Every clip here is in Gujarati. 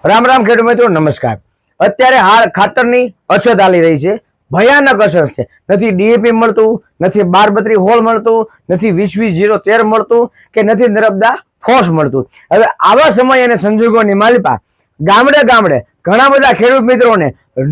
રામ રામ ખેડૂત મિત્રો, નમસ્કાર। અત્યારે હાલ ખાતરની અછત ચાલી રહી છે, ભયાનક અછત છે। નથી ડીએપી મળતું, નથી 1232 હોલ મળતું, નથી 20-20-0-13 મળતું કે નથી નર્મદા ફોસ મળતું। હવે આવા સમય અને સંજોગોની માલિપા ગામડે ગામડે ઘણા બધા ખેડૂત મિત્રોને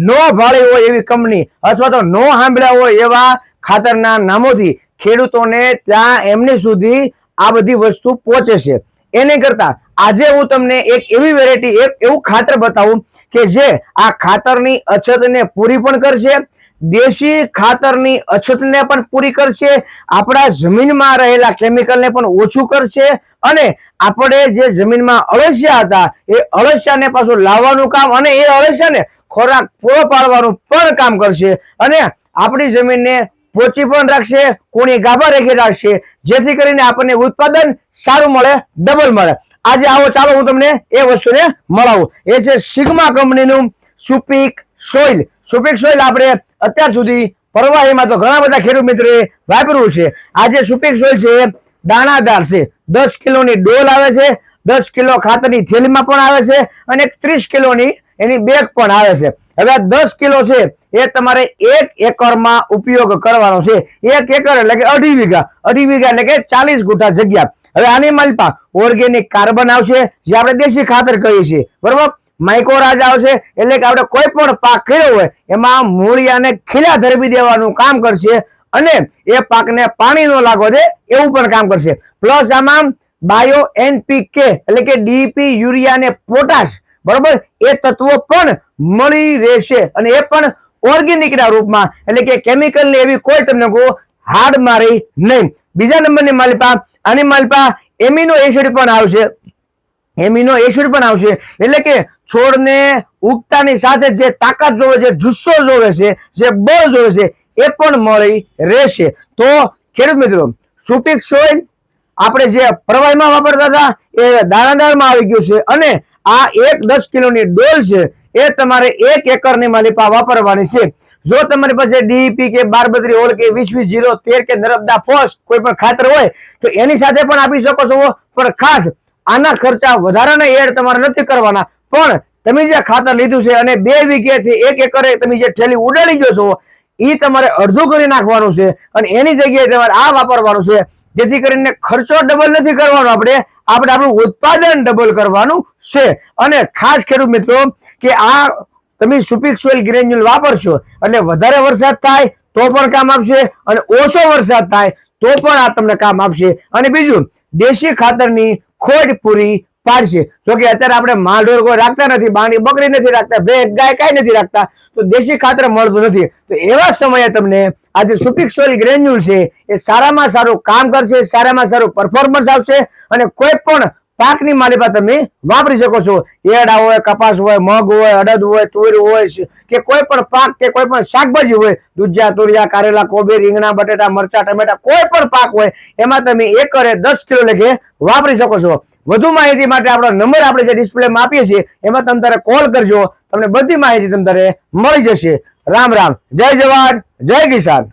નો ભાળી હોય એવી કંપની અથવા તો નો સાંભળ્યા હોય એવા ખાતરના નામોથી ખેડૂતોને ત્યાં એમની સુધી આ બધી વસ્તુ પહોંચે છે। એને કરતા આજે હું તમને એક એવી વેરાયટી, એક એવું ખાતર બતાવું કે જે આ ખાતરની અછતને પૂરી પણ કરશે, દેશી ખાતરની અછતને પણ પૂરી કરશે, આપણા જમીનમાં રહેલા કેમિકલને પણ ઓછું કરશે અને આપણે જે જમીનમાં અળસિયા હતા એ અળસિયાને પાછું લાવવાનું કામ અને એ અળસિયાને ખોરાક પૂરો પાડવાનું પણ કામ કરશે અને આપણી જમીનને પોચી પણ રાખશે, કોણી ગાભા રેખી રાખશે, જેથી કરીને આપણને ઉત્પાદન સારું મળે, ડબલ મળે। આજે આવો ચાલો હું તમને એ વસ્તુને મળાવું। એ છે સિગ્મા કંપનીનું સુપીક સોઇલ। સુપીક સોઇલ આપણે અત્યાર સુધી પરવાહીમાં તો ઘણા બધા ખેડૂત મિત્રોએ વાપર્યું છે। આ જે સુપીક સોઇલ છે દાણાદાર છે, 10 કિલોની ડોલ આવે છે, 10 કિલો ખાતરની થેલીમાં પણ આવે છે અને 30 કિલોની એની બેગ પણ આવે છે। હવે 10 કિલો છે એ તમારે 1 એકરમાં ઉપયોગ કરવાનો છે। 1 એકર એટલે કે 2.5 વીઘા, 2.5 વીઘા એટલે કે 40 ગુઠા જગ્યા। હવે આની માલપા ઓર્ગેનિક કાર્બન આવશે, જે આપણે દેશી ખાતર કહીએ છીએ, બરોબર। માઇક્રોરાજ આવશે, એટલે કે આપણે કોઈ પણ પાક કર્યો હોય એમાં મૂળિયાને ખીલા ધરબી દેવાનું કામ કરશે અને એ પાકને પાણી ન લાગવા દે એવું પણ કામ કરશે। પ્લસ આમાં બાયો એનપીકે એટલે કે ડીપી, યુરિયા અને પોટાશ, બરોબર, એ તત્વો પણ મળી રહેશે અને એ પણ ઓર્ગેનિક ના રૂપમાં, એટલે કે કેમિકલ ને એવી કોઈ તમને હાડ મારી નહીં। બીજા નંબરની માલિપા આની માલિપા એમિનો એસિડ પણ આવશે। એમિનો એસિડ પણ આવશે એટલે કે છોડને ઉગતાની સાથે જે તાકાત જોવે છે, જુસ્સો જોવે છે, જે બળ જોવે છે એ પણ મળી રહેશે। તો ખેડૂત મિત્રો, સુપીક સોઇલ આપણે જે પ્રવાહીમાં વાપરતા હતા એ દાણાદારમાં આવી ગયું છે અને આ 10 કિલોની ડોલ છે એ તમારે 1 એકરની માલિપા વાપરવાની છે। જો તમારી પાસે ડીઈપી કે 1232 હોલ કે 20-20-0-13 કે નર્મદા ફોસ કોઈ પણ ખાતર હોય તો એની સાથે પણ આપી શકો છો, પણ ખાસ આના ખર્ચા વધારાના એડ તમારે નથી કરવાના। પણ તમે જે ખાતર લીધું છે અને 2 વીઘેથી 1 એકરે તમે જે થેલી ઉડાડી ગયો છો એ તમારે અડધું કરી નાખવાનું છે અને એની જગ્યાએ તમારે આ વાપરવાનું છે, જેથી કરીને ખર્ચો ડબલ નથી કરવાનો, આપણે આપણું ઉત્પાદન ડબલ કરવાનું છે। અને ખાસ ખેડૂત મિત્રો કે આ તમે સુપીક સોઇલ ગ્રેન્યુલ વાપરશો એટલે વધારે વરસાદ થાય તો પણ કામ આપશે અને ઓછો વરસાદ થાય તો પણ આ તમને કામ આપશે અને બીજું દેશી ખાતરની ખોટ પૂરી પાડશે। જો કે અત્યારે આપણે માલઢોર કોઈ રાખતા નથી, બાણી બકરી નથી રાખતા, ભેંસ ગાય કાંઈ નથી રાખતા, તો દેશી ખાતર મળતું નથી। તો એવા સમયે તમને આ જે સુપીક સોઇલ ગ્રેન્યુલ છે એ સારામાં સારું કામ કરશે, સારામાં સારું પરફોર્મન્સ આપશે અને કોઈ પણ પાકની માલિપા તમે વાપરી શકો છો। એડા હોય, કપાસ હોય, મગ હોય, અડદ હોય, તુવેર હોય કે કોઈ પણ પાક કે કોઈ પણ શાકભાજી હોય, દૂધિયા, તુરિયા, કારેલા, કોબી, રીંગણા, બટેટા, મરચા, ટમેટા, કોઈ પણ પાક હોય એમાં તમે એકરે 10 કિલો લેખે વાપરી શકો છો। વધુ માહિતી માટે આપણો નંબર આપણે જે ડિસ્પ્લેમાં આપીએ છીએ એમાં તમે તારે કોલ કરજો, તમને બધી માહિતી તમે તારે મળી જશે। રામ રામ, જય જવાન, જય કિસાન।